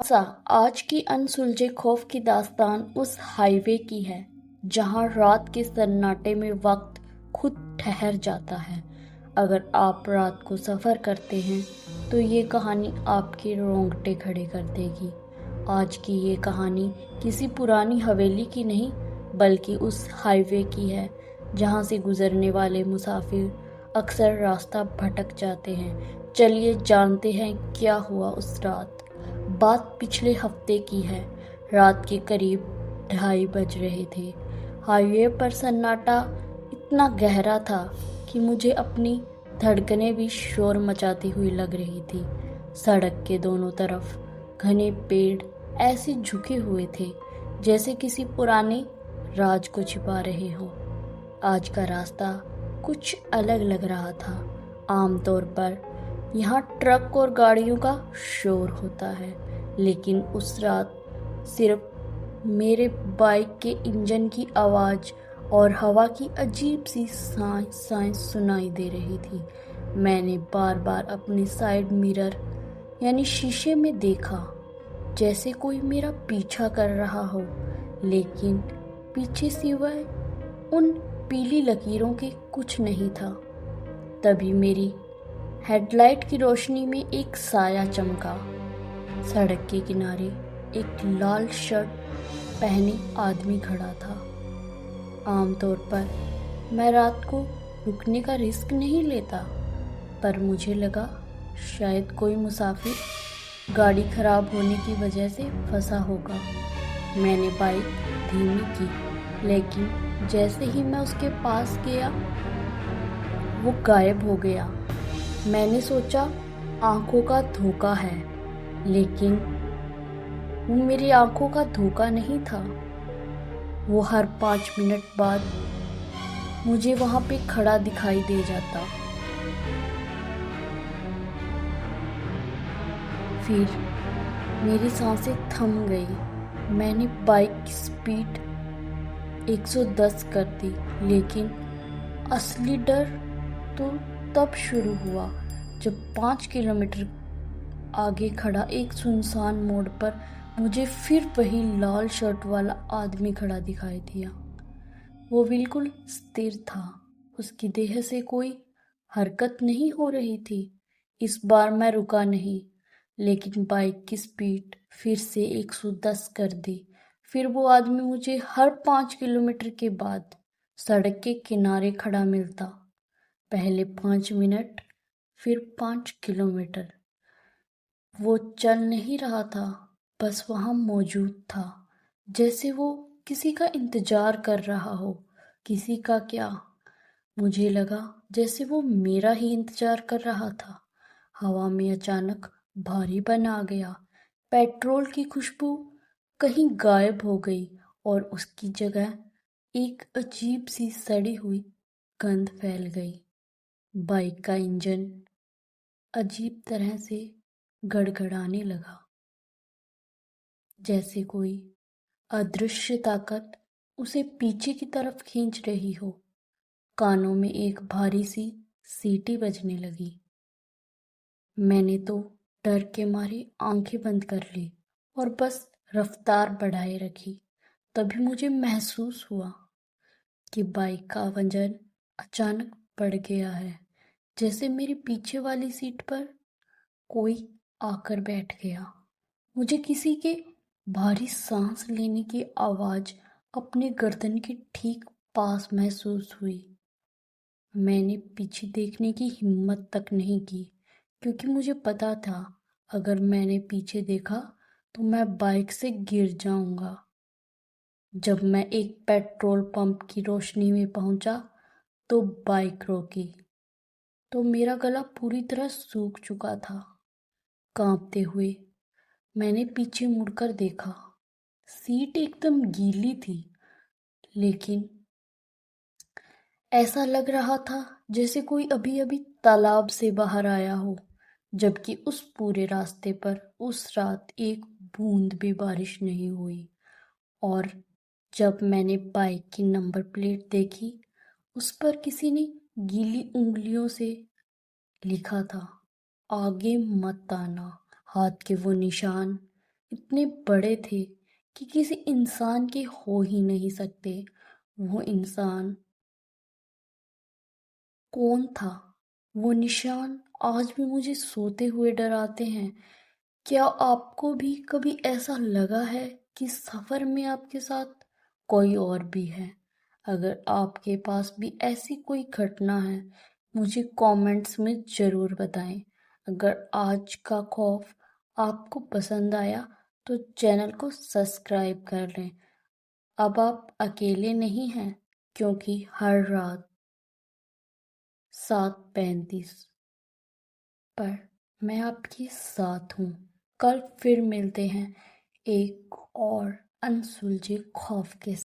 सा आज की अनसुलझे खौफ की दास्तान उस हाईवे की है जहां रात के सन्नाटे में वक्त खुद ठहर जाता है। अगर आप रात को सफ़र करते हैं तो ये कहानी आपके रोंगटे खड़े कर देगी। आज की ये कहानी किसी पुरानी हवेली की नहीं बल्कि उस हाईवे की है जहां से गुजरने वाले मुसाफिर अक्सर रास्ता भटक जाते हैं। चलिए जानते हैं क्या हुआ उस रात। बात पिछले हफ्ते की है। रात के करीब 2:30 बज रहे थे। हाईवे पर सन्नाटा इतना गहरा था कि मुझे अपनी धड़कनें भी शोर मचाती हुई लग रही थी। सड़क के दोनों तरफ घने पेड़ ऐसे झुके हुए थे जैसे किसी पुराने राज को छिपा रहे हो। आज का रास्ता कुछ अलग लग रहा था। आमतौर पर यहाँ ट्रक और गाड़ियों का शोर होता है, लेकिन उस रात सिर्फ मेरे बाइक के इंजन की आवाज़ और हवा की अजीब सी सांस सुनाई दे रही थी। मैंने बार बार अपने साइड मिरर यानी शीशे में देखा, जैसे कोई मेरा पीछा कर रहा हो, लेकिन पीछे सिवाय उन पीली लकीरों के कुछ नहीं था। तभी मेरी हेडलाइट की रोशनी में एक साया चमका। सड़क के किनारे एक लाल शर्ट पहने आदमी खड़ा था। आमतौर पर मैं रात को रुकने का रिस्क नहीं लेता, पर मुझे लगा शायद कोई मुसाफिर गाड़ी खराब होने की वजह से फंसा होगा। मैंने बाइक धीमी की, लेकिन जैसे ही मैं उसके पास गया वो गायब हो गया। मैंने सोचा आंखों का धोखा है, लेकिन वो मेरी आंखों का धोखा नहीं था। वो हर 5 मिनट बाद मुझे वहां पे खड़ा दिखाई दे जाता। फिर मेरी सांसें थम गई। मैंने बाइक की स्पीड 110 कर दी, लेकिन असली डर तो तब शुरू हुआ जब 5 किलोमीटर आगे खड़ा एक सुनसान मोड़ पर मुझे फिर वही लाल शर्ट वाला आदमी खड़ा दिखाई दिया। वो बिल्कुल स्थिर था। उसकी देह से कोई हरकत नहीं हो रही थी। इस बार मैं रुका नहीं, लेकिन बाइक की स्पीड फिर से 110 कर दी। फिर वो आदमी मुझे हर 5 किलोमीटर के बाद सड़क के किनारे खड़ा मिलता। पहले 5 मिनट, फिर 5 किलोमीटर। वो चल नहीं रहा था, बस वहाँ मौजूद था, जैसे वो किसी का इंतजार कर रहा हो। किसी का क्या, मुझे लगा जैसे वो मेरा ही इंतजार कर रहा था। हवा में अचानक भारीपन आ गया। पेट्रोल की खुशबू कहीं गायब हो गई और उसकी जगह एक अजीब सी सड़ी हुई गंध फैल गई। बाइक का इंजन अजीब तरह से गड़गड़ाने लगा, जैसे कोई अदृश्य ताकत उसे पीछे की तरफ खींच रही हो। कानों में एक भारी सी सीटी बजने लगी। मैंने तो डर के मारे आंखें बंद कर ली और बस रफ्तार बढ़ाए रखी। तभी मुझे महसूस हुआ कि बाइक का वजन अचानक बढ़ गया है, जैसे मेरी पीछे वाली सीट पर कोई आकर बैठ गया। मुझे किसी के भारी सांस लेने की आवाज़ अपने गर्दन के ठीक पास महसूस हुई। मैंने पीछे देखने की हिम्मत तक नहीं की, क्योंकि मुझे पता था अगर मैंने पीछे देखा तो मैं बाइक से गिर जाऊंगा। जब मैं एक पेट्रोल पंप की रोशनी में पहुंचा तो बाइक रोकी तो मेरा गला पूरी तरह सूख चुका था। कांपते हुए मैंने पीछे मुड़कर देखा। सीट एकदम गीली थी, लेकिन ऐसा लग रहा था जैसे कोई अभी अभी तालाब से बाहर आया हो, जबकि उस पूरे रास्ते पर उस रात एक बूंद भी बारिश नहीं हुई। और जब मैंने बाइक की नंबर प्लेट देखी, उस पर किसी ने गीली उंगलियों से लिखा था, आगे मत आना। हाथ के वो निशान इतने बड़े थे कि किसी इंसान के हो ही नहीं सकते। वो इंसान कौन था? वो निशान आज भी मुझे सोते हुए डराते हैं। क्या आपको भी कभी ऐसा लगा है कि सफ़र में आपके साथ कोई और भी है? अगर आपके पास भी ऐसी कोई घटना है, मुझे कमेंट्स में ज़रूर बताएं। अगर आज का खौफ आपको पसंद आया तो चैनल को सब्सक्राइब कर लें। अब आप अकेले नहीं हैं, क्योंकि हर रात 7:35 पर मैं आपके साथ हूँ। कल फिर मिलते हैं एक और अनसुलझे खौफ के साथ।